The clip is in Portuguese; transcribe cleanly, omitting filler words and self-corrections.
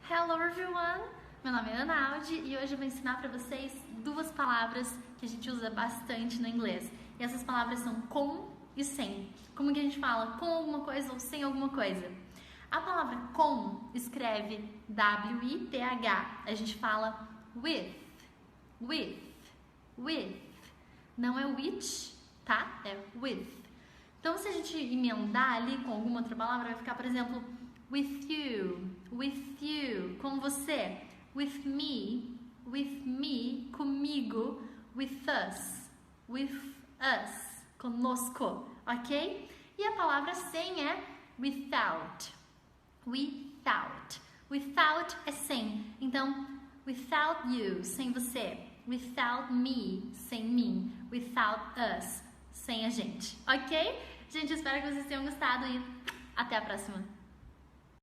Hello everyone! Meu nome é Ana Aldi e hoje eu vou ensinar para vocês duas palavras que a gente usa bastante no inglês. E essas palavras são com e sem. Como que a gente fala com alguma coisa ou sem alguma coisa? A palavra com escreve W-I-T-H. A gente fala with. Não é with, tá? É with. Então, se a gente emendar ali com alguma outra palavra, vai ficar, por exemplo, with you, com você, with me, comigo, with us, conosco, ok? E a palavra sem é without é sem. Então, without you, sem você, without me, sem mim, without us, sem a gente, ok? Gente, espero que vocês tenham gostado e até a próxima!